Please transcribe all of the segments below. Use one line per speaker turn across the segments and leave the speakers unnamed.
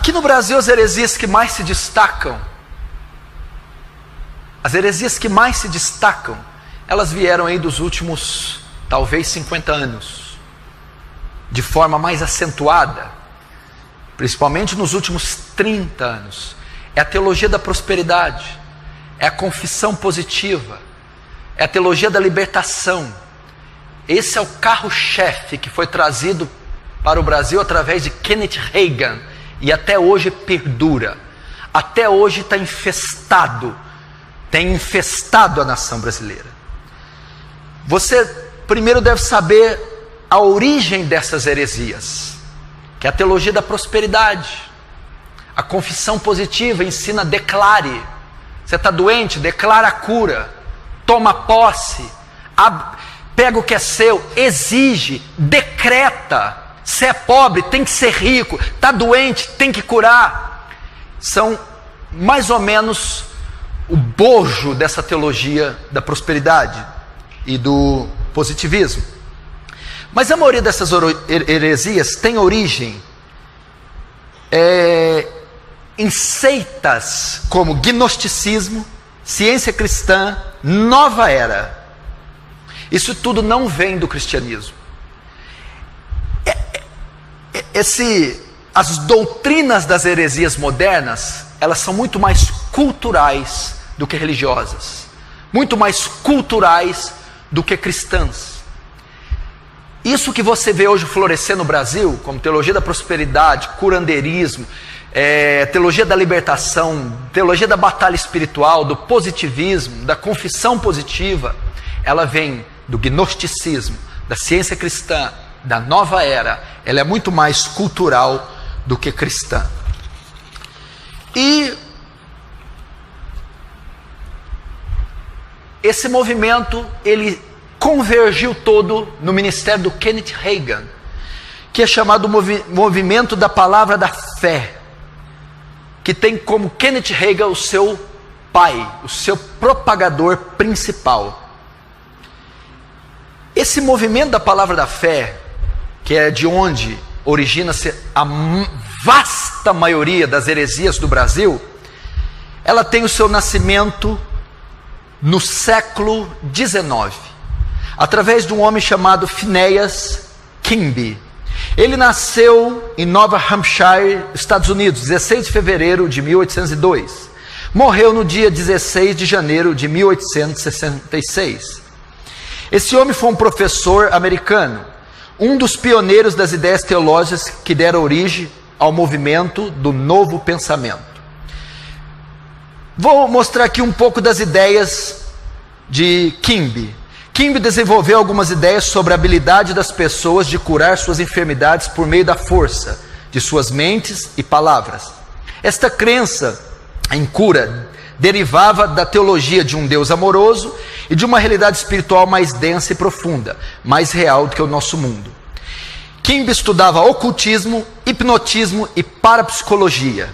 Aqui no Brasil, as heresias que mais se destacam, elas vieram aí dos últimos, talvez 50 anos, de forma mais acentuada, principalmente nos últimos 30 anos. É a teologia da prosperidade, é a confissão positiva, é a teologia da libertação. Esse é o carro-chefe que foi trazido para o Brasil através de Kenneth Hagin, e até hoje perdura, até hoje está infestado, tem infestado a nação brasileira. Você primeiro deve saber a origem dessas heresias, que é a teologia da prosperidade. A confissão positiva ensina: declare. Você está doente? Declara a cura, toma posse, pega o que é seu, exige, decreta. Se é pobre, tem que ser rico. Está doente, tem que curar. São mais ou menos o bojo dessa teologia da prosperidade e do positivismo. Mas a maioria dessas heresias tem origem em seitas como gnosticismo, ciência cristã, nova era. Isso tudo não vem do cristianismo. As doutrinas das heresias modernas, elas são muito mais culturais do que religiosas, muito mais culturais do que cristãs. Isso que você vê hoje florescer no Brasil, como teologia da prosperidade, curandeirismo, teologia da libertação, teologia da batalha espiritual, do positivismo, da confissão positiva, ela vem do gnosticismo, da ciência cristã, da nova era. Ela é muito mais cultural do que cristã. E esse movimento, ele convergiu todo no ministério do Kenneth Hagin, que é chamado movimento da palavra da fé, que tem como Kenneth Hagin o seu pai, o seu propagador principal. Esse movimento da palavra da fé, que é de onde origina-se a vasta maioria das heresias do Brasil, ela tem o seu nascimento no século XIX, através de um homem chamado Phineas Quimby. Ele nasceu em Nova Hampshire, Estados Unidos, 16 de fevereiro de 1802. Morreu no dia 16 de janeiro de 1866. Esse homem foi um professor americano, um dos pioneiros das ideias teológicas que deram origem ao movimento do novo pensamento. Vou mostrar aqui um pouco das ideias de Quimby. Quimby desenvolveu algumas ideias sobre a habilidade das pessoas de curar suas enfermidades por meio da força de suas mentes e palavras. Esta crença em cura derivava da teologia de um Deus amoroso e de uma realidade espiritual mais densa e profunda, mais real do que o nosso mundo. Quimby estudava ocultismo, hipnotismo e parapsicologia.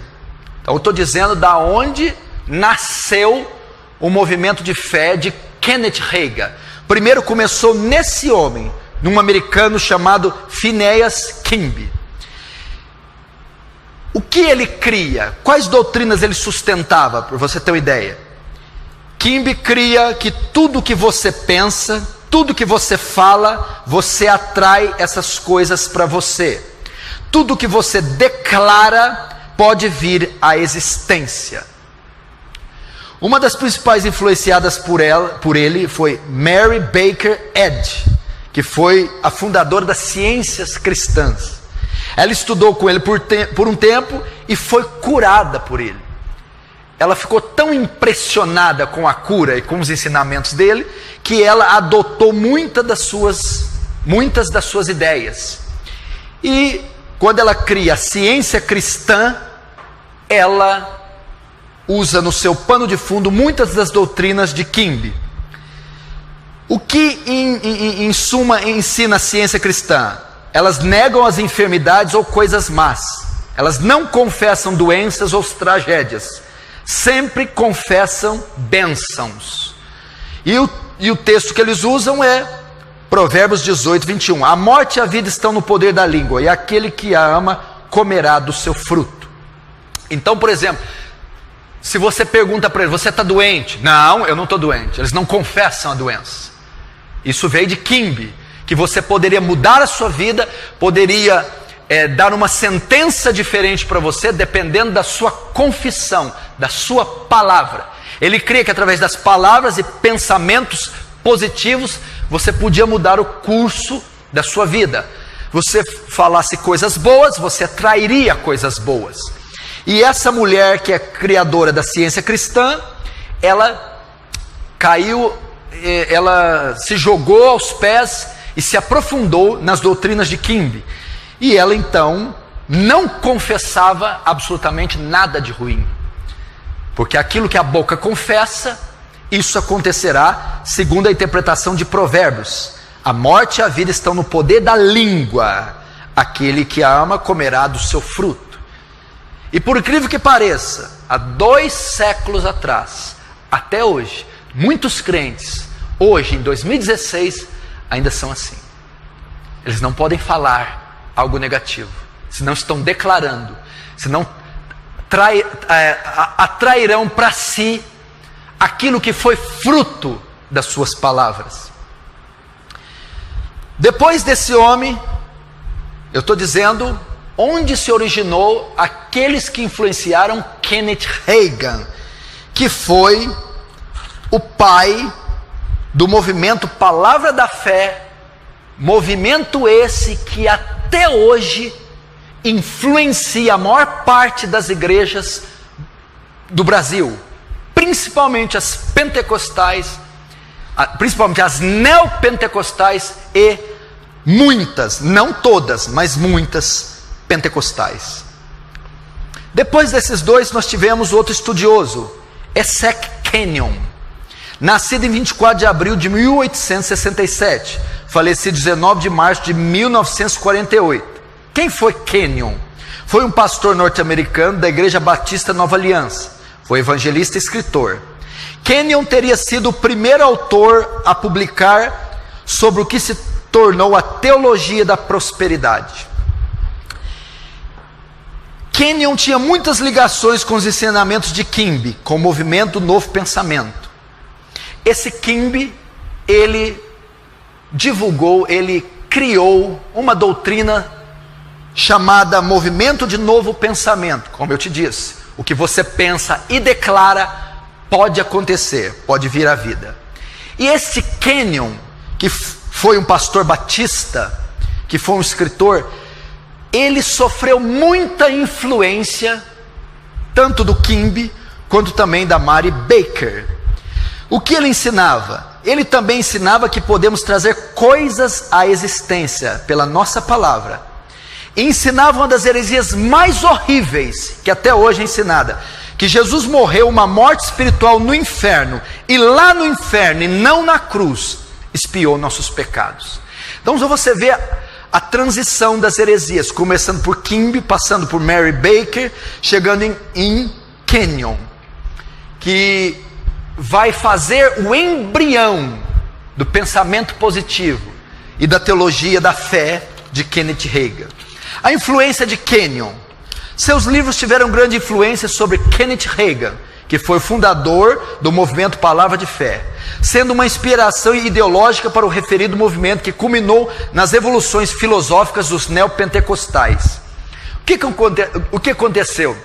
Então eu estou dizendo da onde nasceu o movimento de fé de Kenneth Hagin. Primeiro começou nesse homem, num americano chamado Phineas Quimby. O que ele cria? Quais doutrinas ele sustentava, para você ter uma ideia? Quimby cria que tudo que você pensa, tudo que você fala, você atrai essas coisas para você. Tudo que você declara pode vir à existência. Uma das principais influenciadas por ele foi Mary Baker Eddy, que foi a fundadora das ciências cristãs. Ela estudou com ele por um tempo e foi curada por ele. Ela ficou tão impressionada com a cura e com os ensinamentos dele, que ela adotou muitas das suas ideias. E quando ela cria a ciência cristã, ela usa no seu pano de fundo muitas das doutrinas de Quimby. O que em suma ensina a ciência cristã? Elas negam as enfermidades ou coisas más. Elas não confessam doenças ou tragédias. Sempre confessam bênçãos. E o texto que eles usam é Provérbios 18, 21. A morte e a vida estão no poder da língua, e aquele que a ama comerá do seu fruto. Então, por exemplo, se você pergunta para eles, você está doente? Não, eu não estou doente. Eles não confessam a doença. Isso veio de Kimbe, que você poderia mudar a sua vida, poderia dar uma sentença diferente para você, dependendo da sua confissão, da sua palavra. Ele cria que através das palavras e pensamentos positivos, você podia mudar o curso da sua vida. Você falasse coisas boas, você atrairia coisas boas. E essa mulher que é criadora da ciência cristã, ela caiu, ela se jogou aos pés e se aprofundou nas doutrinas de Kimbe. E ela então não confessava absolutamente nada de ruim. Porque aquilo que a boca confessa, isso acontecerá, segundo a interpretação de Provérbios. A morte e a vida estão no poder da língua. Aquele que a ama comerá do seu fruto. E por incrível que pareça, há 2 séculos atrás, até hoje, muitos crentes, hoje em 2016, ainda são assim. Eles não podem falar algo negativo, senão estão declarando, senão atrairão para si aquilo que foi fruto das suas palavras. Depois desse homem, eu estou dizendo onde se originou aqueles que influenciaram Kenneth Hagin, que foi o pai do movimento Palavra da Fé, movimento esse que até hoje influencia a maior parte das igrejas do Brasil, principalmente as pentecostais, principalmente as neopentecostais e muitas, não todas, mas muitas pentecostais. Depois desses dois, nós tivemos outro estudioso, Essek Kenyon, nascido em 24 de abril de 1867, falecido 19 de março de 1948. Quem foi Kenyon? Foi um pastor norte-americano da Igreja Batista Nova Aliança, foi evangelista e escritor. Kenyon teria sido o primeiro autor a publicar sobre o que se tornou a teologia da prosperidade. Kenyon tinha muitas ligações com os ensinamentos de Kimbe, com o movimento Novo Pensamento. Esse Kimbe, ele divulgou, ele criou uma doutrina chamada Movimento de Novo Pensamento. Como eu te disse, o que você pensa e declara pode acontecer, pode vir à vida. E esse Kenyon, que foi um pastor batista, que foi um escritor, ele sofreu muita influência, tanto do Kimbe, quanto também da Mary Baker. O que ele ensinava? Ele também ensinava que podemos trazer coisas à existência pela nossa palavra. E ensinava uma das heresias mais horríveis que até hoje é ensinada, que Jesus morreu uma morte espiritual no inferno, e lá no inferno, e não na cruz, expiou nossos pecados. Então você vê a transição das heresias, começando por Kimbe, passando por Mary Baker, chegando em Kenyon, que vai fazer o embrião do pensamento positivo e da teologia da fé de Kenneth Hagin. A influência de Kenyon. Seus livros tiveram grande influência sobre Kenneth Hagin, que foi o fundador do movimento Palavra de Fé, sendo uma inspiração ideológica para o referido movimento que culminou nas evoluções filosóficas dos neopentecostais. O que aconteceu?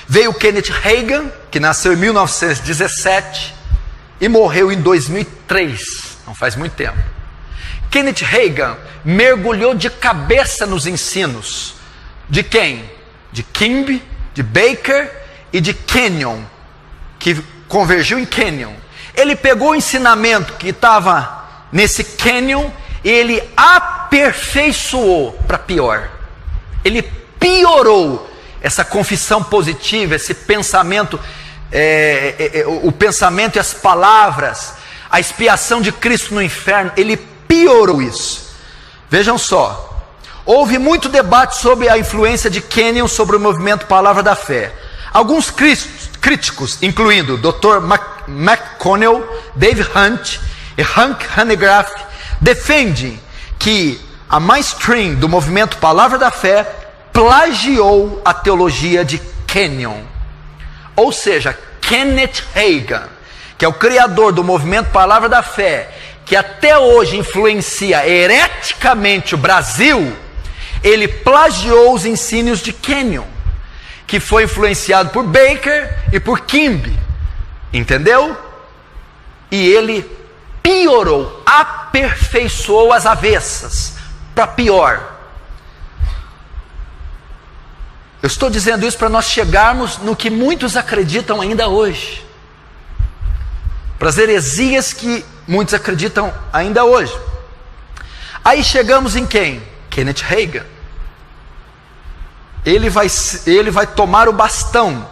Veio Kenneth Hagin, que nasceu em 1917 e morreu em 2003, não faz muito tempo. Kenneth Hagin mergulhou de cabeça nos ensinos de quem? De Kimbe, de Baker e de Kenyon, que convergiu em Kenyon. Ele pegou o ensinamento que estava nesse Kenyon e ele aperfeiçoou para pior. Ele piorou essa confissão positiva, esse pensamento, o pensamento e as palavras, a expiação de Cristo no inferno. Ele piorou isso. Vejam só, houve muito debate sobre a influência de Kenyon sobre o movimento Palavra da Fé. Alguns críticos, incluindo Dr. McConnell, Dave Hunt e Hank Hanegraaff, defendem que a mainstream do movimento Palavra da Fé plagiou a teologia de Kenyon. Ou seja, Kenneth Hagin, que é o criador do movimento Palavra da Fé, que até hoje influencia hereticamente o Brasil, ele plagiou os ensinos de Kenyon, que foi influenciado por Baker e por Kimby, entendeu? E ele piorou, aperfeiçoou as avessas, para pior. Eu estou dizendo isso para nós chegarmos no que muitos acreditam ainda hoje, para as heresias que muitos acreditam ainda hoje. Aí chegamos em quem? Kenneth Hagin. Ele vai tomar o bastão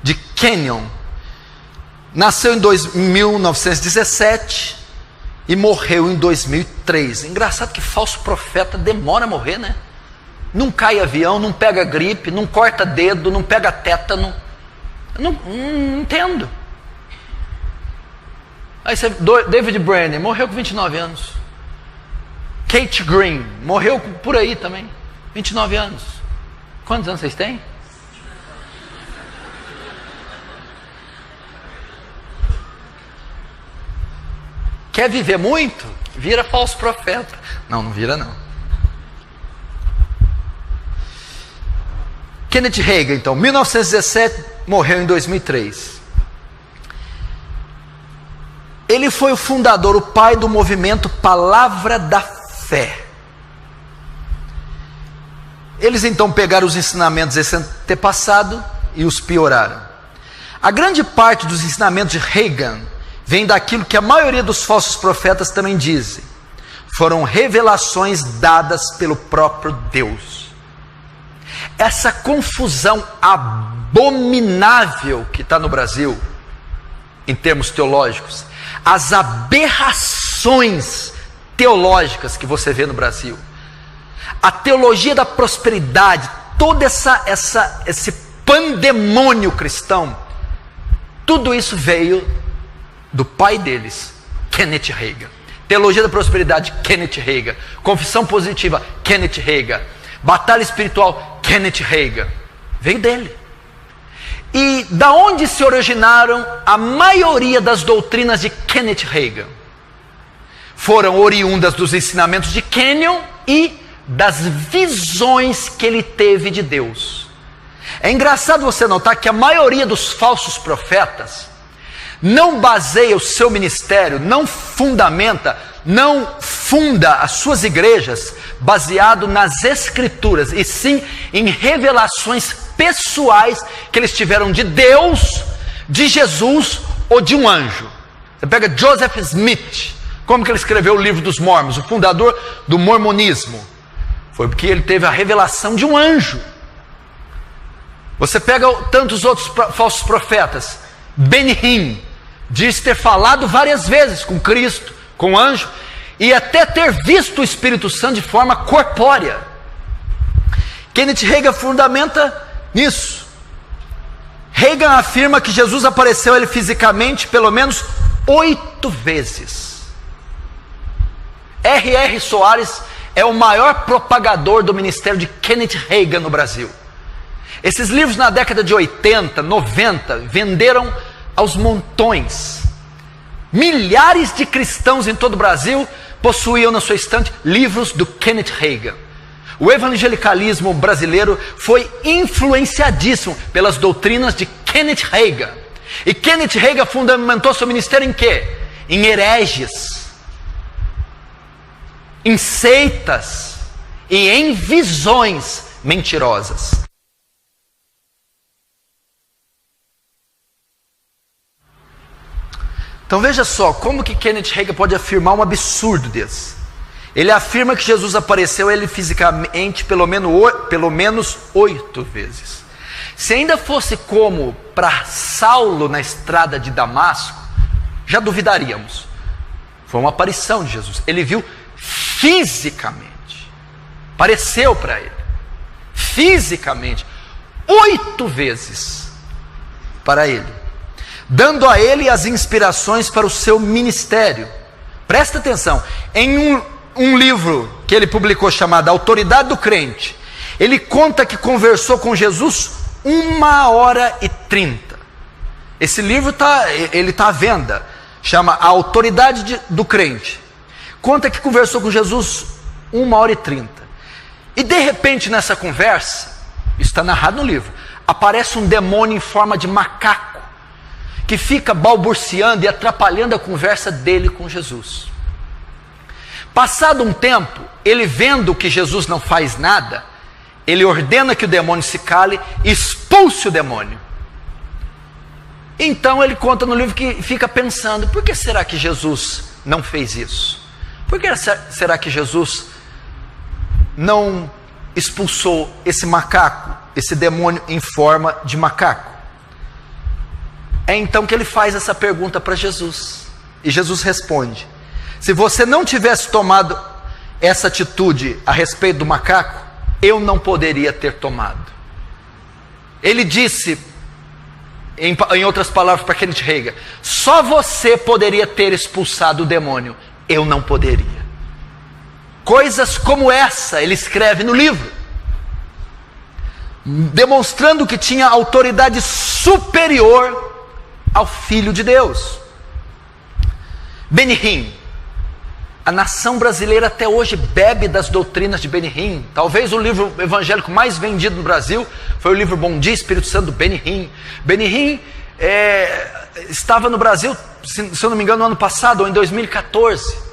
de Kenyon. Nasceu em 1917 e morreu em 2003. Engraçado que falso profeta demora a morrer, né? Não cai avião, não pega gripe, não corta dedo, não pega tétano. Não entendo. Aí você, David Brenner morreu com 29 anos. Kate Green morreu por aí também, 29 anos. Quantos anos vocês têm? Quer viver muito? Vira falso profeta. Não vira não. Kenneth Hagin, então, 1917, morreu em 2003. Ele foi o fundador, o pai do movimento Palavra da Fé. Eles então pegaram os ensinamentos desse antepassado e os pioraram. A grande parte dos ensinamentos de Hagin vem daquilo que a maioria dos falsos profetas também dizem. Foram revelações dadas pelo próprio Deus. Essa confusão abominável que está no Brasil, em termos teológicos, as aberrações teológicas que você vê no Brasil, a teologia da prosperidade, todo esse pandemônio cristão, tudo isso veio do pai deles, Kenneth Hagin. Teologia da prosperidade, Kenneth Hagin. Confissão positiva, Kenneth Hagin. Batalha espiritual, Kenneth Hagin. Veio dele. E da onde se originaram a maioria das doutrinas de Kenneth Hagin? Foram oriundas dos ensinamentos de Kenyon e das visões que ele teve de Deus. É engraçado você notar que a maioria dos falsos profetas não baseia o seu ministério, não funda as suas igrejas baseado nas escrituras, e sim em revelações pessoais que eles tiveram de Deus, de Jesus ou de um anjo. Você pega Joseph Smith, como que ele escreveu o livro dos Mormons, o fundador do mormonismo? Foi porque ele teve a revelação de um anjo. Você pega tantos outros falsos profetas. Benihim diz ter falado várias vezes com Cristo, com o anjo, e até ter visto o Espírito Santo de forma corpórea. Kenneth Hagin fundamenta nisso. Hagin afirma que Jesus apareceu a ele fisicamente pelo menos 8 vezes. R.R. Soares é o maior propagador do ministério de Kenneth Hagin no Brasil. Esses livros na década de 80, 90, venderam aos montões. Milhares de cristãos em todo o Brasil possuíam na sua estante livros do Kenneth Hagin. O evangelicalismo brasileiro foi influenciadíssimo pelas doutrinas de Kenneth Hagin. E Kenneth Hagin fundamentou seu ministério em quê? Em hereges, em seitas e em visões mentirosas. Então veja só, como que Kenneth Hagin pode afirmar um absurdo desse? Ele afirma que Jesus apareceu a ele fisicamente pelo menos 8 vezes. Se ainda fosse como para Saulo na estrada de Damasco, já duvidaríamos. Foi uma aparição de Jesus. Ele viu fisicamente. Apareceu para ele. Fisicamente. 8 vezes para ele, dando a ele as inspirações para o seu ministério. Presta atenção, em um livro que ele publicou chamado Autoridade do Crente, ele conta que conversou com Jesus 1h30. Esse livro tá à venda. Chama A Autoridade do Crente. Conta que conversou com Jesus 1h30. E de repente nessa conversa, isso está narrado no livro, aparece um demônio em forma de macaco, que fica balbuciando e atrapalhando a conversa dele com Jesus. Passado um tempo, ele vendo que Jesus não faz nada, ele ordena que o demônio se cale e expulse o demônio. Então ele conta no livro que fica pensando, por que será que Jesus não fez isso? Por que será que Jesus não expulsou esse macaco, esse demônio em forma de macaco? É então que ele faz essa pergunta para Jesus. E Jesus responde: se você não tivesse tomado essa atitude a respeito do macaco, eu não poderia ter tomado. Ele disse, em outras palavras para Kenneth Hagin, só você poderia ter expulsado o demônio, eu não poderia. Coisas como essa ele escreve no livro, demonstrando que tinha autoridade superior ao Filho de Deus. Benny Hinn, a nação brasileira até hoje bebe das doutrinas de Benny Hinn. Talvez o livro evangélico mais vendido no Brasil foi o livro Bom Dia Espírito Santo, do Benny Hinn. Benny Hinn estava no Brasil, se eu não me engano, no ano passado, ou em 2014.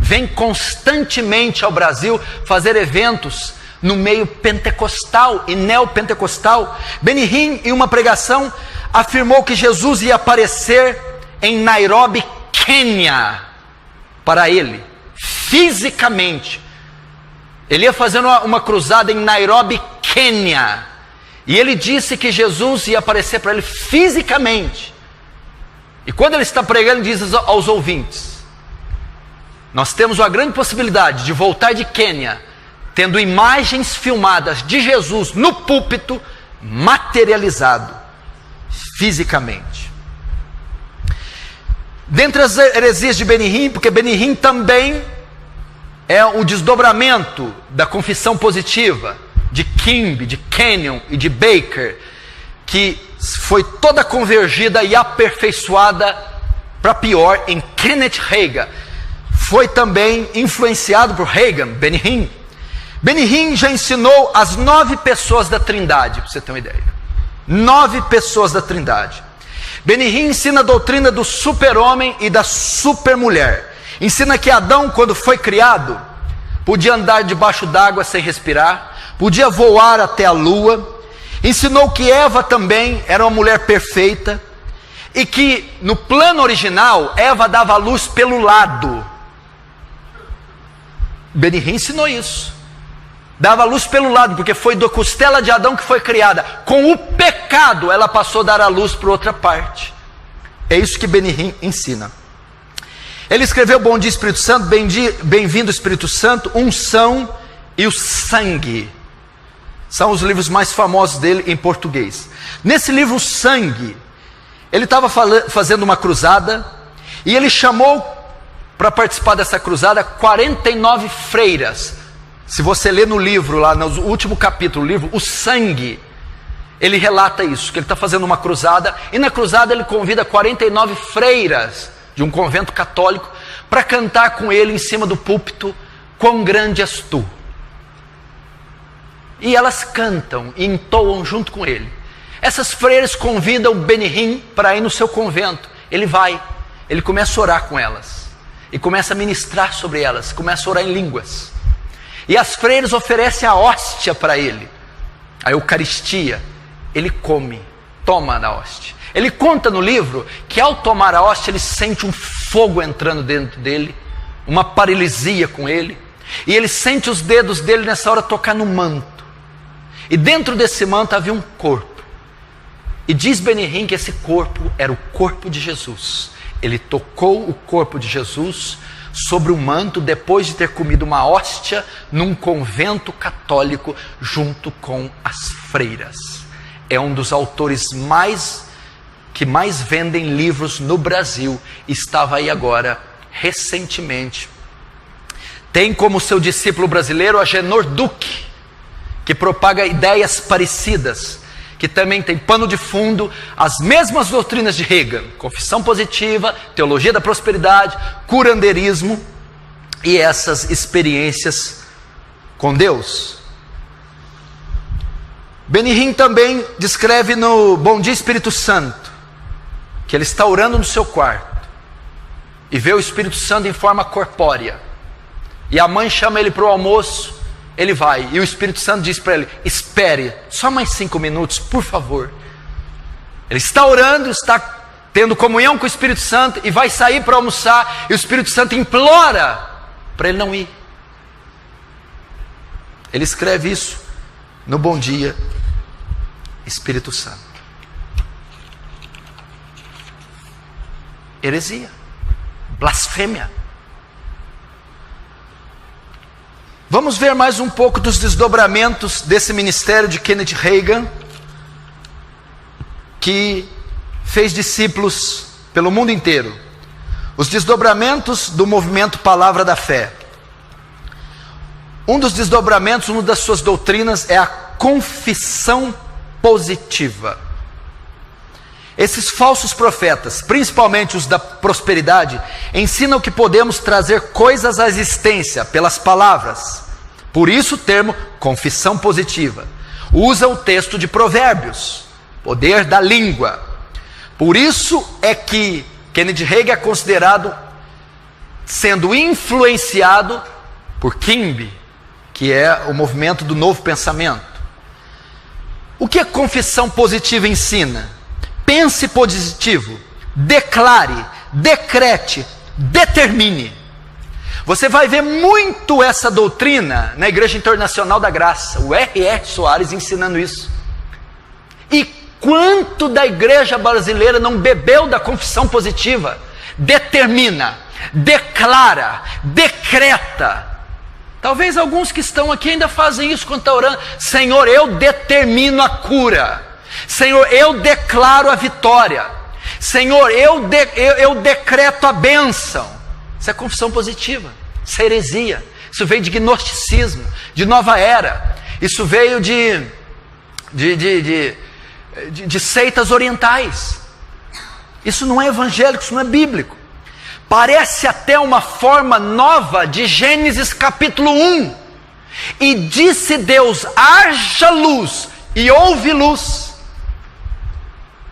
Vem constantemente ao Brasil fazer eventos no meio pentecostal e neopentecostal. Benny Hinn, em uma pregação, afirmou que Jesus ia aparecer em Nairobi, Quênia, para ele, fisicamente. Ele ia fazer uma cruzada em Nairobi, Quênia, e ele disse que Jesus ia aparecer para ele fisicamente. E quando ele está pregando, ele diz aos ouvintes: nós temos uma grande possibilidade de voltar de Quênia tendo imagens filmadas de Jesus no púlpito, materializado fisicamente. Dentre as heresias de Benny Hinn, porque Benny Hinn também é o desdobramento da confissão positiva de Kimby, de Kenyon e de Baker, que foi toda convergida e aperfeiçoada para pior em Kenneth Hagin. Foi também influenciado por Hagin, Benny Hinn. Benny Hinn já ensinou as 9 pessoas da Trindade, para você ter uma ideia. 9 pessoas da Trindade. Benny Hinn ensina a doutrina do super-homem e da super-mulher. Ensina que Adão, quando foi criado, podia andar debaixo d'água sem respirar, podia voar até a lua. Ensinou que Eva também era uma mulher perfeita, e que no plano original, Eva dava a luz pelo lado. Benny Hinn ensinou isso. Dava a luz pelo lado, porque foi da costela de Adão que foi criada. Com o pecado, ela passou a dar a luz para outra parte. É isso que Benny Hinn ensina. Ele escreveu Bom Dia Espírito Santo, Bem-vindo Espírito Santo, Unção e o Sangue. São os livros mais famosos dele em português. Nesse livro, o Sangue, ele estava fazendo uma cruzada, e ele chamou para participar dessa cruzada 49 freiras. Se você ler no livro, lá no último capítulo, o livro O Sangue, ele relata isso, que ele está fazendo uma cruzada, e na cruzada ele convida 49 freiras de um convento católico para cantar com ele em cima do púlpito, Quão Grande És Tu. E elas cantam e entoam junto com ele. Essas freiras convidam Benny Hinn para ir no seu convento. Ele vai, ele começa a orar com elas, e começa a ministrar sobre elas, começa a orar em línguas. E as freiras oferecem a hóstia para ele, a Eucaristia. Ele come, toma da hóstia. Ele conta no livro que ao tomar a hóstia, ele sente um fogo entrando dentro dele, uma paralisia com ele, e ele sente os dedos dele nessa hora tocar no manto. E dentro desse manto havia um corpo. E diz Benny Hinn que esse corpo era o corpo de Jesus. Ele tocou o corpo de Jesus sobre o manto depois de ter comido uma hóstia num convento católico junto com as freiras. É um dos autores que mais vendem livros no Brasil. Estava aí agora, recentemente. Tem como seu discípulo brasileiro Agenor Duque, que propaga ideias parecidas. que também tem pano de fundo as mesmas doutrinas de Reagan: confissão positiva, teologia da prosperidade, curanderismo e essas experiências com Deus. Benny Hinn também descreve no Bom Dia Espírito Santo que ele está orando no seu quarto e vê o Espírito Santo em forma corpórea, e a mãe chama ele para o almoço, ele vai, e o Espírito Santo diz para ele: espere só mais 5 minutos, por favor. Ele está orando, está tendo comunhão com o Espírito Santo e vai sair para almoçar, e o Espírito Santo implora para ele não ir. Ele escreve isso no Bom Dia Espírito Santo. Heresia, blasfêmia. Vamos ver mais um pouco dos desdobramentos desse ministério de Kenneth Reagan, que fez discípulos pelo mundo inteiro. Os desdobramentos do movimento Palavra da Fé. Um dos desdobramentos, uma das suas doutrinas é a confissão positiva. Esses falsos profetas, principalmente os da prosperidade, ensinam que podemos trazer coisas à existência pelas palavras. Por isso o termo confissão positiva. Usa o texto de Provérbios, poder da língua. Por isso é que Kenneth Reagan é considerado sendo influenciado por Kimby, que é o movimento do novo pensamento. O que a confissão positiva ensina? Pense positivo, declare, decrete, determine. Você vai ver muito essa doutrina na Igreja Internacional da Graça, o R.R. Soares ensinando isso. E quanto da igreja brasileira não bebeu da confissão positiva? Determina, declara, decreta. Talvez alguns que estão aqui ainda fazem isso quando estão orando: Senhor, eu determino a cura. Senhor, eu declaro a vitória. Senhor, eu decreto a bênção. Isso é confissão positiva. Isso é heresia. Isso veio de gnosticismo, de nova era. Isso veio de seitas orientais. Isso não é evangélico, isso não é bíblico. Parece até uma forma nova de Gênesis capítulo 1. E disse Deus: haja luz, e houve luz.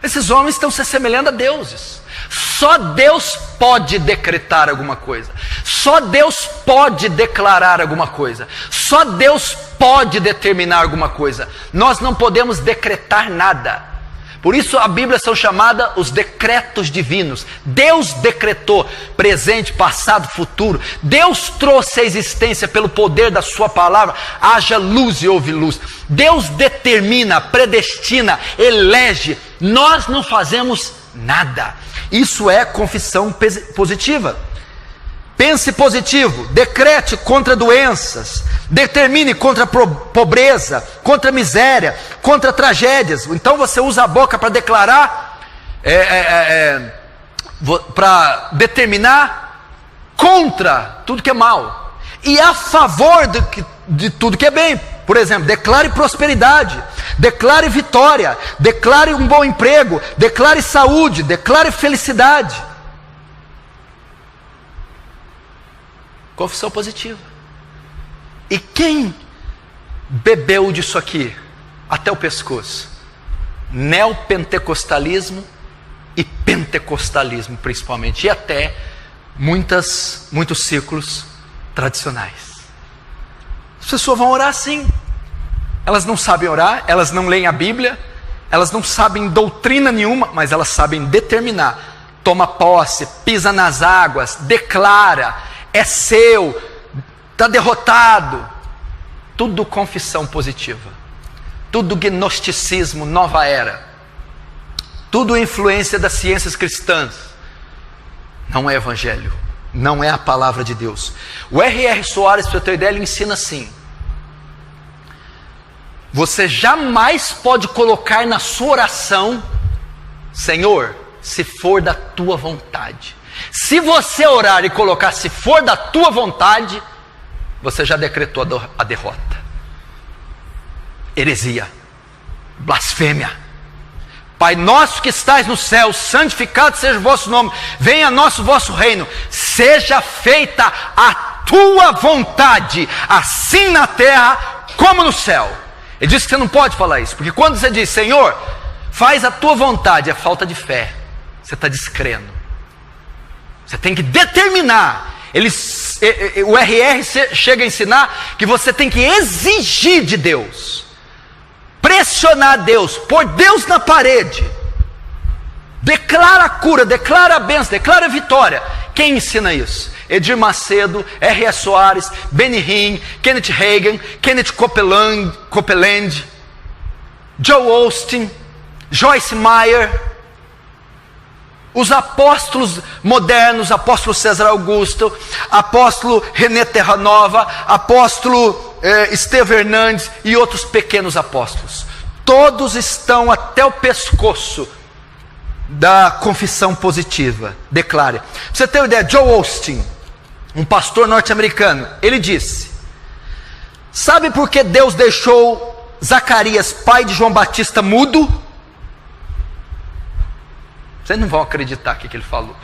Esses homens estão se assemelhando a deuses. Só Deus pode decretar alguma coisa. Só Deus pode declarar alguma coisa. Só Deus pode determinar alguma coisa. Nós não podemos decretar nada. Por isso a Bíblia são chamadas os decretos divinos. Deus decretou presente, passado, futuro. Deus trouxe a existência pelo poder da sua palavra. Haja luz e houve luz. Deus determina, predestina, elege. Nós não fazemos nada. Isso é confissão positiva. Pense positivo, decrete contra doenças, determine contra pobreza, contra miséria, contra tragédias. Então você usa a boca para declarar, para determinar contra tudo que é mal e a favor de tudo que é bem. Por exemplo, declare prosperidade, declare vitória, declare um bom emprego, declare saúde, declare felicidade. Confissão positiva. E quem bebeu disso aqui até o pescoço? Neopentecostalismo e pentecostalismo principalmente, e até muitos círculos tradicionais. As pessoas vão orar assim. Elas não sabem orar, elas não leem a Bíblia, elas não sabem doutrina nenhuma, mas elas sabem determinar. Toma posse, pisa nas águas, declara, é seu, está derrotado. Tudo confissão positiva. Tudo gnosticismo, nova era. Tudo influência das ciências cristãs. Não é evangelho. Não é a palavra de Deus. O R.R. Soares, para você ter ideia, ele ensina assim: você jamais pode colocar na sua oração: Senhor, se for da tua vontade. Se você orar e colocar se for da tua vontade, você já decretou a derrota. Heresia, Blasfêmia. Pai nosso que estais no céu, santificado seja o vosso nome, venha a nós o vosso reino, seja feita a tua vontade, assim na terra como no céu. Ele diz que você não pode falar isso, porque quando você diz, Senhor, faz a tua vontade, é falta de fé, você está descrendo. Você tem que determinar. O RR chega a ensinar que você tem que exigir de Deus, pressionar Deus, pôr Deus na parede. Declara a cura, declara a bênção, declara a vitória. Quem ensina isso? Edir Macedo, R.S. Soares, Benny Hinn, Kenneth Hagin, Kenneth Copeland, Joel Osteen, Joyce Meyer, os apóstolos modernos, apóstolo César Augusto, apóstolo René Terranova, apóstolo Estevão Hernandes e outros pequenos apóstolos. Todos estão até o pescoço da confissão positiva. Declare. Pra você ter uma ideia, Joel Osteen, um pastor norte-americano, ele disse: sabe por que Deus deixou Zacarias, pai de João Batista, mudo? Vocês não vão acreditar o que ele falou.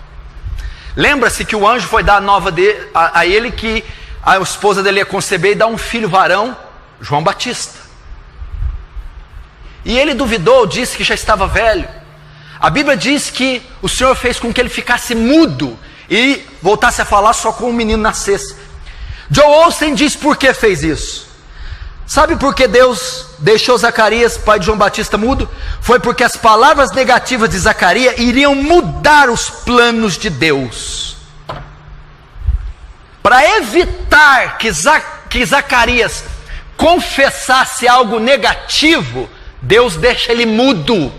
Lembra-se que o anjo foi dar a nova a ele que a esposa dele ia conceber e dar um filho varão, João Batista. E ele duvidou, disse que já estava velho. A Bíblia diz que o Senhor fez com que ele ficasse mudo e voltasse a falar só quando o menino nascesse. Joel Osteen diz por que fez isso. Sabe por que Deus deixou Zacarias, pai de João Batista, mudo? Foi porque as palavras negativas de Zacarias iriam mudar os planos de Deus. Para evitar que Zacarias confessasse algo negativo, Deus deixa ele mudo.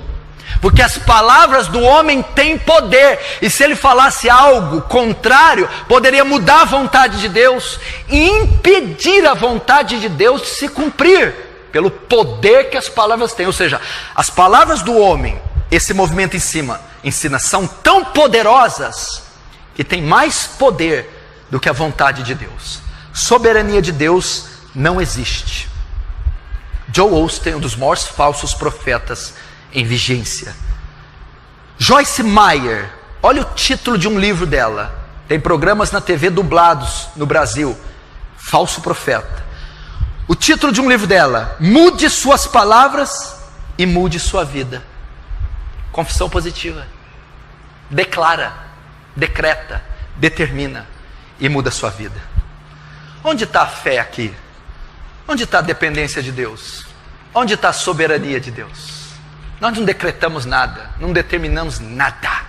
Porque as palavras do homem têm poder, e se ele falasse algo contrário, poderia mudar a vontade de Deus e impedir a vontade de Deus de se cumprir, pelo poder que as palavras têm. Ou seja, as palavras do homem, esse movimento ensina, são tão poderosas que tem mais poder do que a vontade de Deus. Soberania de Deus não existe. Joel Osteen, um dos maiores falsos profetas em vigência. Joyce Meyer, olha o título de um livro dela, tem programas na TV dublados no Brasil, Falso Profeta. O título de um livro dela: Mude suas palavras e mude sua vida. Confissão positiva. Declara, decreta, determina e muda sua vida. Onde está a fé aqui? Onde está a dependência de Deus? Onde está a soberania de Deus? Nós não decretamos nada, não determinamos nada.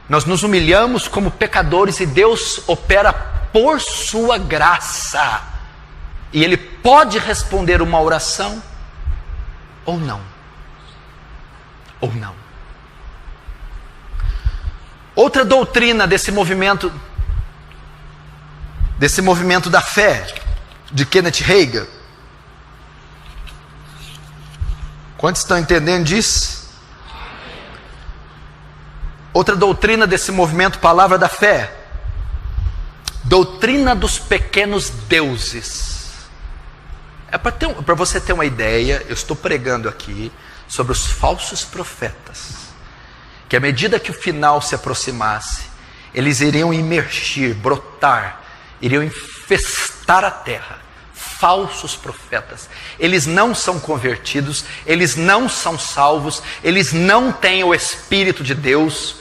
Nós nos humilhamos como pecadores e Deus opera por sua graça. E Ele pode responder uma oração ou não. Ou não. Outra doutrina desse movimento da fé, de Kenneth Hagin. Quantos estão entendendo disso? Outra doutrina desse movimento, palavra da fé, doutrina dos pequenos deuses. É para você ter uma ideia, eu estou pregando aqui sobre os falsos profetas, que à medida que o final se aproximasse, eles iriam emergir, brotar, iriam infestar a terra. Falsos profetas, eles não são convertidos, eles não são salvos, eles não têm o Espírito de Deus,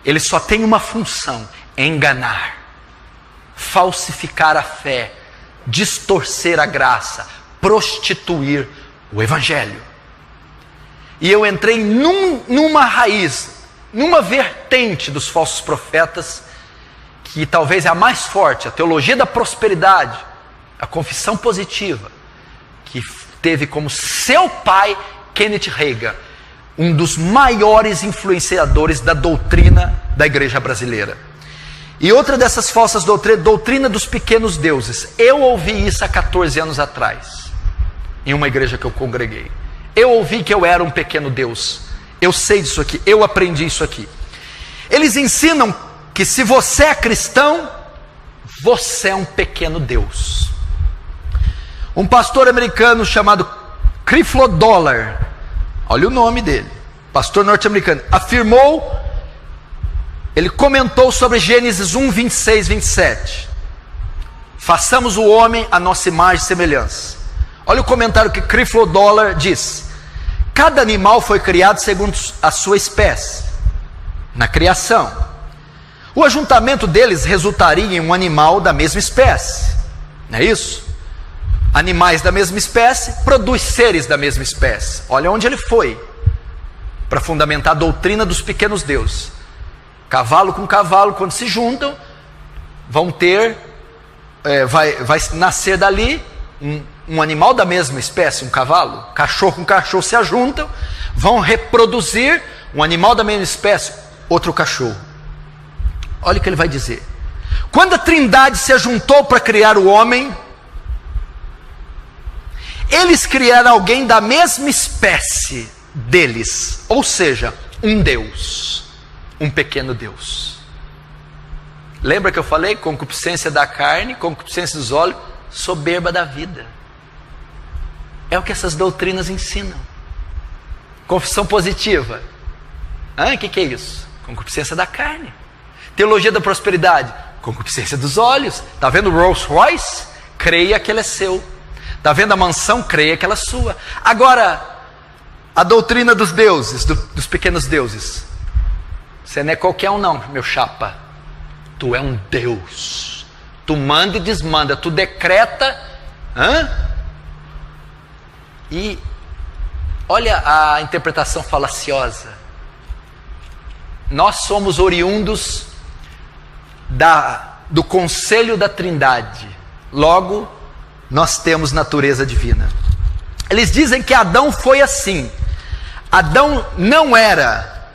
eles só têm uma função: enganar, falsificar a fé, distorcer a graça, prostituir o Evangelho. E eu entrei numa raiz, numa vertente dos falsos profetas, que talvez é a mais forte, a teologia da prosperidade, a confissão positiva, que teve como seu pai Kenneth Hagin, um dos maiores influenciadores da doutrina da igreja brasileira. E outra dessas falsas doutrinas, doutrina dos pequenos deuses. Eu ouvi isso há 14 anos atrás, em uma igreja que eu congreguei. Eu ouvi que eu era um pequeno Deus. Eu sei disso aqui, eu aprendi isso aqui. Eles ensinam que se você é cristão, você é um pequeno Deus. Um pastor americano chamado Creflo Dollar olha o nome dele, pastor norte-americano, afirmou, ele comentou sobre Gênesis 1, 26, 27. Façamos o homem a nossa imagem e semelhança. Olha o comentário que Creflo Dollar diz: cada animal foi criado segundo a sua espécie, na criação. O ajuntamento deles resultaria em um animal da mesma espécie, não é isso? Animais da mesma espécie produz seres da mesma espécie. Olha onde ele foi para fundamentar a doutrina dos pequenos deuses. Cavalo com cavalo, quando se juntam, vão ter, vai nascer dali um animal da mesma espécie, um cavalo. Cachorro com cachorro se ajuntam, vão reproduzir um animal da mesma espécie, outro cachorro. Olha o que ele vai dizer: quando a Trindade se ajuntou para criar o homem, eles criaram alguém da mesma espécie deles, ou seja, um Deus, um pequeno Deus. Lembra que eu falei? Concupiscência da carne, concupiscência dos olhos, soberba da vida. É o que essas doutrinas ensinam. Confissão positiva, o que é isso? Concupiscência da carne. Teologia da prosperidade, concupiscência dos olhos. Está vendo o Rolls Royce? Creia que ele é seu. Está vendo a mansão? Creia que ela é sua. Agora, a doutrina dos deuses, dos pequenos deuses. Você não é qualquer um não, meu chapa. Tu é um Deus. Tu manda e desmanda, tu decreta. E olha a interpretação falaciosa. Nós somos oriundos do conselho da Trindade. Logo, nós temos natureza divina. Eles dizem que Adão foi assim. Adão não era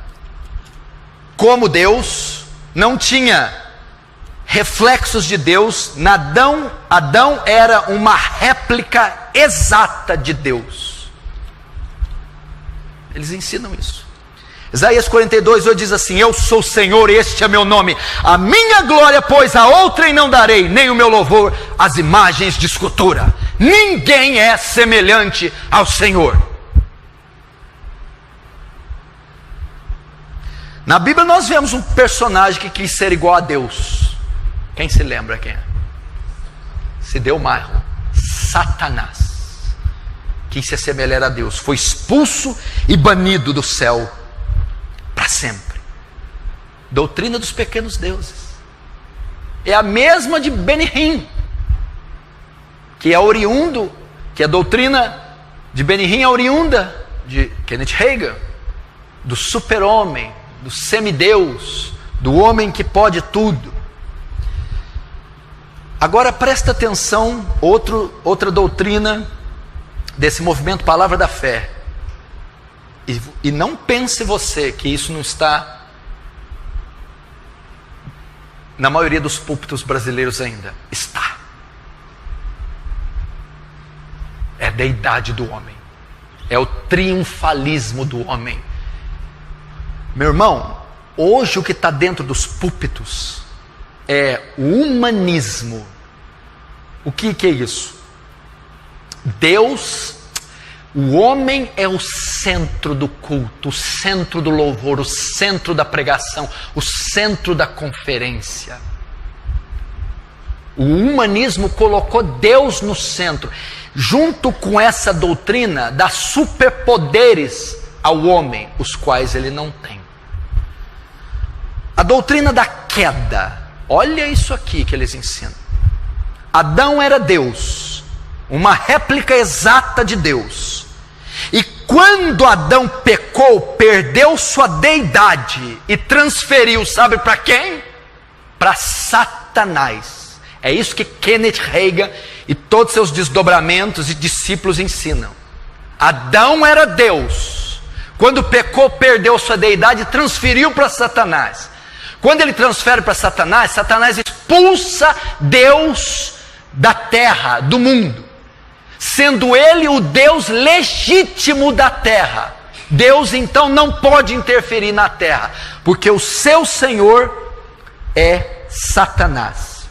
como Deus, não tinha reflexos de Deus. Adão era uma réplica exata de Deus. Eles ensinam isso. Isaías 42:8 diz assim: eu sou o Senhor, este é meu nome, a minha glória, pois a outrem não darei, nem o meu louvor às imagens de escultura. Ninguém é semelhante ao Senhor. Na Bíblia nós vemos um personagem que quis ser igual a Deus. Quem se lembra quem é? Se deu mal. Satanás quis se assemelhar a Deus, foi expulso e banido do céu para sempre. Doutrina dos pequenos deuses é a mesma de Benny Hinn, que é oriundo, que a doutrina de Benny Hinn é oriunda de Kenneth Hagin, do super-homem, do semideus, do homem que pode tudo. Agora presta atenção, outra doutrina desse movimento Palavra da Fé. E não pense você que isso não está na maioria dos púlpitos brasileiros ainda. Está. É a deidade do homem. É o triunfalismo do homem. Meu irmão, hoje o que está dentro dos púlpitos é o humanismo. O que é isso? Deus, o homem é o centro do culto, o centro do louvor, o centro da pregação, o centro da conferência. O humanismo colocou Deus no centro, junto com essa doutrina dá superpoderes ao homem, os quais ele não tem. A doutrina da queda, olha isso aqui que eles ensinam. Adão era Deus, uma réplica exata de Deus. E quando Adão pecou, perdeu sua deidade e transferiu, sabe para quem? Para Satanás. É isso que Kenneth Hagin e todos seus desdobramentos e discípulos ensinam. Adão era Deus. Quando pecou, perdeu sua deidade e transferiu para Satanás. Quando ele transfere para Satanás, Satanás expulsa Deus da terra, do mundo, sendo ele o Deus legítimo da terra. Deus então não pode interferir na terra, porque o seu Senhor é Satanás.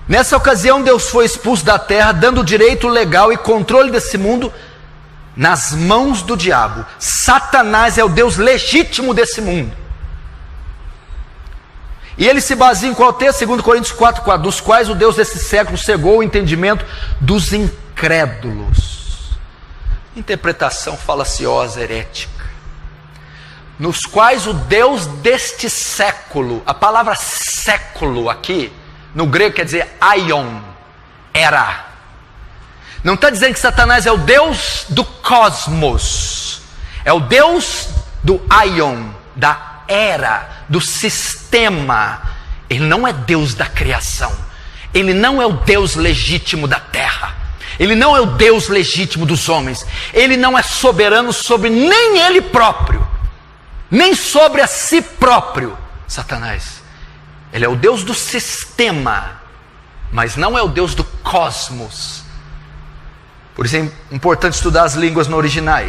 Nessa ocasião, Deus foi expulso da terra, dando direito legal e controle desse mundo nas mãos do diabo. Satanás é o Deus legítimo desse mundo. E ele se baseia em qual texto? 2 Coríntios 4:4, dos quais o Deus desse século cegou o entendimento dos incrédulos. Interpretação falaciosa, herética. Nos quais o Deus deste século, a palavra século aqui, no grego quer dizer aion, era. Não está dizendo que Satanás é o Deus do cosmos, é o Deus do aion, da era, do sistema. Ele não é Deus da criação, ele não é o Deus legítimo da terra, ele não é o Deus legítimo dos homens, ele não é soberano sobre nem ele próprio, nem sobre a si próprio. Satanás, ele é o Deus do sistema, mas não é o Deus do cosmos. Por isso é importante estudar as línguas no original.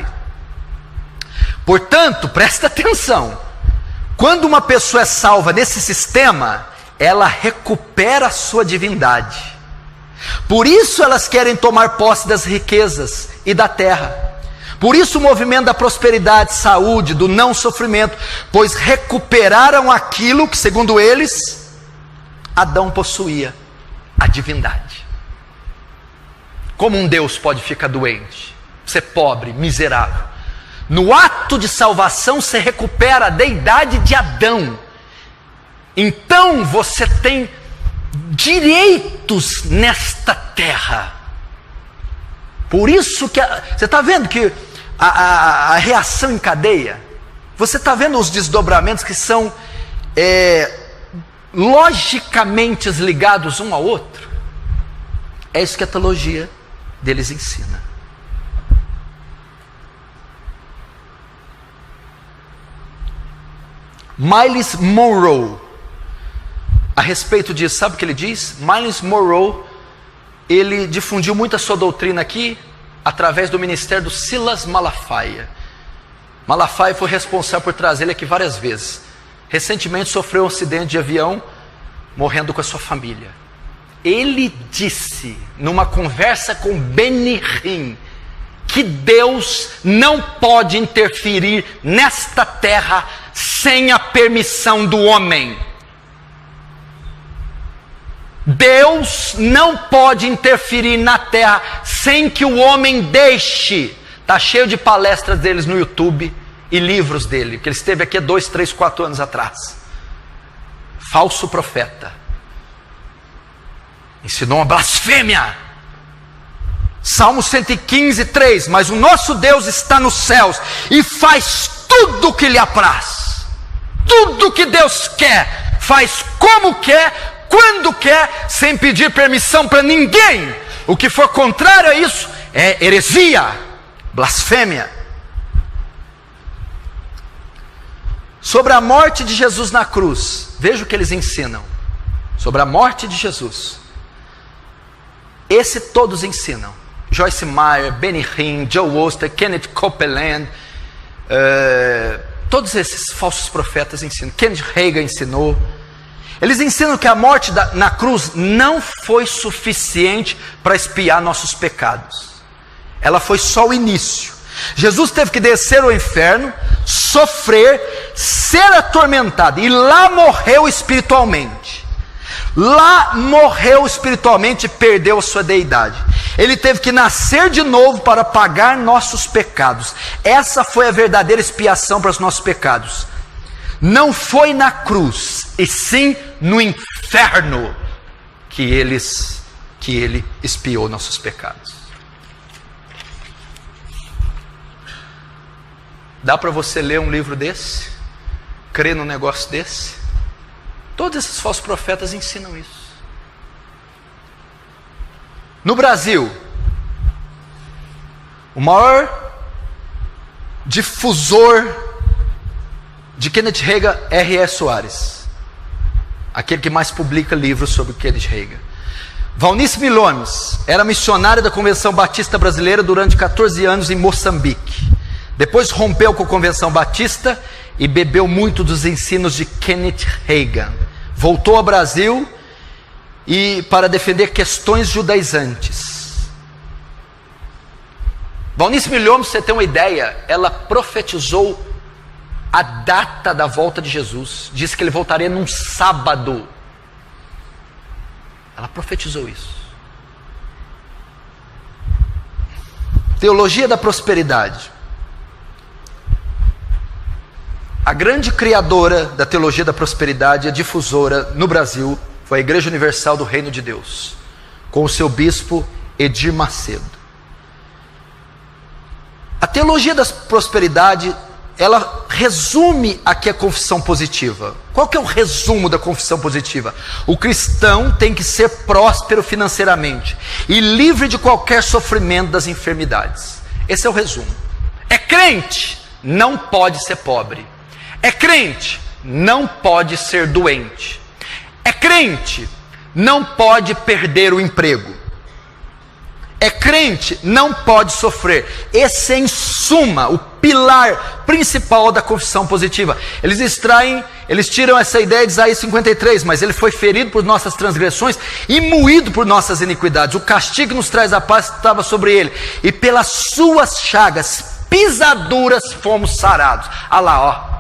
Portanto, presta atenção, quando uma pessoa é salva nesse sistema, ela recupera a sua divindade. Por isso elas querem tomar posse das riquezas e da terra. Por isso o movimento da prosperidade, saúde, do não sofrimento, pois recuperaram aquilo que, segundo eles, Adão possuía, a divindade. Como um Deus pode ficar doente, ser pobre, miserável? No ato de salvação você recupera a deidade de Adão. Então você tem direitos nesta terra. Por isso que você está vendo que a reação em cadeia, você está vendo os desdobramentos que são logicamente ligados um ao outro. É isso que a teologia deles ensina. Myles Munroe, a respeito disso, sabe o que ele diz? Myles Munroe, ele difundiu muito a sua doutrina aqui, através do ministério do Silas Malafaia. Malafaia foi responsável por trazer ele aqui várias vezes. Recentemente sofreu um acidente de avião, morrendo com a sua família. Ele disse, numa conversa com Benny Hinn, que Deus não pode interferir nesta terra sem a permissão do homem. Deus não pode interferir na terra sem que o homem deixe. Está cheio de palestras deles no YouTube e livros dele, que ele esteve aqui há 2, 3, 4 anos atrás. Falso profeta. Ensinou uma blasfêmia. Salmo 115, 3. Mas o nosso Deus está nos céus e faz tudo o que lhe apraz. Tudo o que Deus quer, faz como quer, quando quer, sem pedir permissão para ninguém. O que for contrário a isso é heresia, blasfêmia. Sobre a morte de Jesus na cruz, veja o que eles ensinam. Sobre a morte de Jesus. Esse todos ensinam. Joyce Meyer, Benny Hinn, Joe Oster, Kenneth Copeland, todos esses falsos profetas ensinam. Kenneth Hagin ensinou. Eles ensinam que a morte na cruz não foi suficiente para expiar nossos pecados. Ela foi só o início. Jesus teve que descer ao inferno, sofrer, ser atormentado, e lá morreu espiritualmente. Lá morreu espiritualmente e perdeu a sua deidade. Ele teve que nascer de novo para pagar nossos pecados. Essa foi a verdadeira expiação para os nossos pecados. Não foi na cruz, e sim no inferno que ele expiou nossos pecados. Dá para você ler um livro desse? Crer num negócio desse? Todos esses falsos profetas ensinam isso. No Brasil, o maior difusor de Kenneth Hagin é R.E. Soares, aquele que mais publica livros sobre Kenneth Hagin. Valnice Milones era missionária da Convenção Batista Brasileira durante 14 anos em Moçambique. Depois rompeu com a Convenção Batista e bebeu muito dos ensinos de Kenneth Hagin. Voltou ao Brasil para defender questões judaizantes. Valnice Milhomem, pra você ter uma ideia, ela profetizou a data da volta de Jesus. Disse que ele voltaria num sábado. Ela profetizou isso. Teologia da prosperidade. A grande criadora da teologia da prosperidade, a difusora no Brasil, foi a Igreja Universal do Reino de Deus, com o seu bispo Edir Macedo. A teologia da prosperidade, ela resume aqui a confissão positiva. Qual que é o resumo da confissão positiva? O cristão tem que ser próspero financeiramente e livre de qualquer sofrimento das enfermidades. Esse é o resumo. É crente, não pode ser pobre. É crente, não pode ser doente. É crente, não pode perder o emprego. É crente, não pode sofrer. Esse é, em suma, o pilar principal da confissão positiva. Eles tiram essa ideia de Isaías 53, mas ele foi ferido por nossas transgressões e moído por nossas iniquidades. O castigo que nos traz a paz estava sobre ele, e pelas suas chagas, pisaduras, fomos sarados. Olha lá, ó.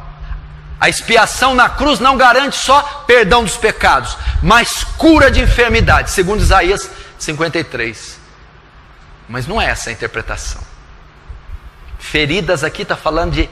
A expiação na cruz não garante só perdão dos pecados, mas cura de enfermidade, segundo Isaías 53. Mas não é essa a interpretação. Feridas aqui está falando de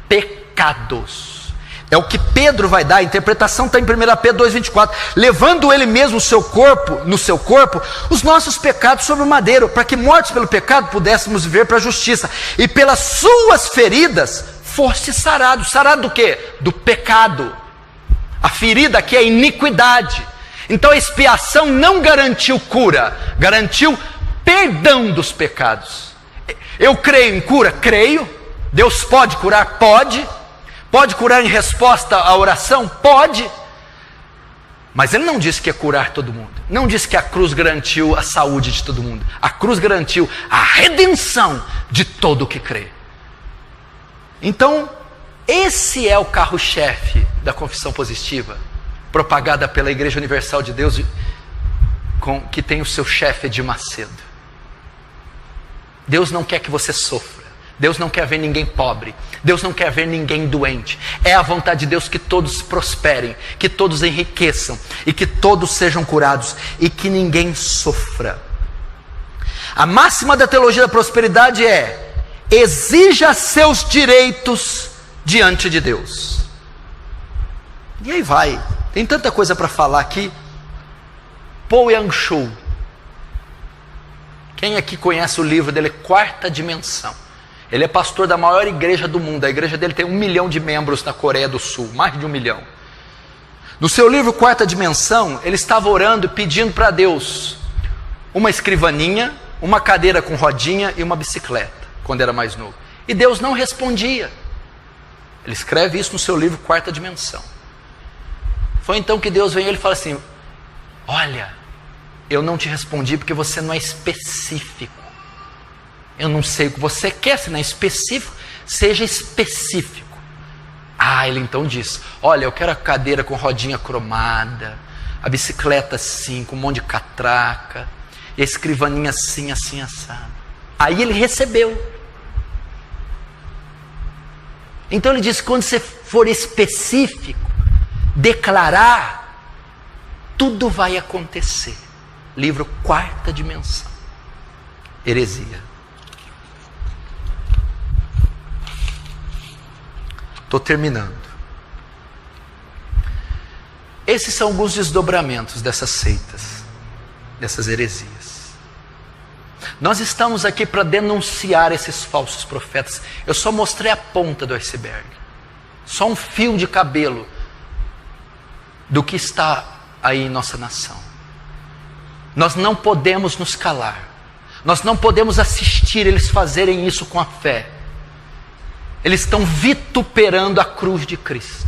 pecados. É o que Pedro vai dar. A interpretação está em 1 Pedro 2,24. Levando ele mesmo no seu corpo, os nossos pecados sobre o madeiro, para que mortos pelo pecado pudéssemos viver para a justiça. E pelas suas feridas foste sarado. Sarado do quê? Do pecado. A ferida aqui é iniquidade. Então a expiação não garantiu cura, garantiu perdão dos pecados. Eu creio em cura? Creio. Deus pode curar? Pode. Pode curar em resposta à oração? Pode. Mas ele não disse que ia curar todo mundo. Não disse que a cruz garantiu a saúde de todo mundo. A cruz garantiu a redenção de todo o que crê. Então, esse é o carro-chefe da confissão positiva, propagada pela Igreja Universal de Deus, que tem o seu chefe Edir Macedo. Deus não quer que você sofra. Deus não quer ver ninguém pobre. Deus não quer ver ninguém doente. É a vontade de Deus que todos prosperem, que todos enriqueçam e que todos sejam curados e que ninguém sofra. A máxima da teologia da prosperidade é: exija seus direitos diante de Deus. E aí vai. Tem tanta coisa para falar aqui. Paul Yang-Shu. Quem aqui conhece o livro dele, Quarta Dimensão? Ele é pastor da maior igreja do mundo. A igreja dele tem 1 milhão de membros na Coreia do Sul, mais de 1 milhão. No seu livro Quarta Dimensão, ele estava orando e pedindo para Deus uma escrivaninha, uma cadeira com rodinha e uma bicicleta, quando era mais novo. E Deus não respondia. Ele escreve isso no seu livro Quarta Dimensão. Foi então que Deus vem e ele fala assim: olha, eu não te respondi porque você não é específico. Eu não sei o que você quer, se não é específico, seja específico. Ele então diz: olha, eu quero a cadeira com rodinha cromada, a bicicleta assim, com um monte de catraca, e a escrivaninha assim, assim, assado. Aí ele recebeu. Então ele diz: quando você for específico, declarar, tudo vai acontecer. Livro Quarta Dimensão. Heresia. Estou terminando. Esses são alguns desdobramentos dessas seitas, dessas heresias. Nós estamos aqui para denunciar esses falsos profetas. Eu só mostrei a ponta do iceberg, só um fio de cabelo do que está aí em nossa nação. Nós não podemos nos calar. Nós não podemos assistir eles fazerem isso com a fé. Eles estão vituperando a cruz de Cristo.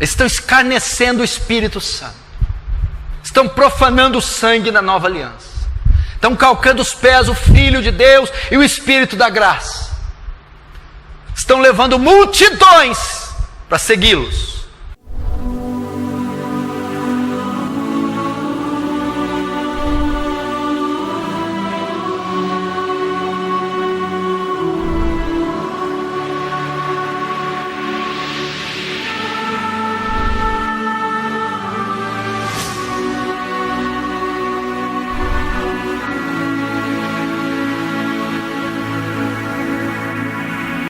Eles estão escarnecendo o Espírito Santo. Estão profanando o sangue da nova aliança. Estão calcando os pés o Filho de Deus e o Espírito da graça. Estão levando multidões para segui-los.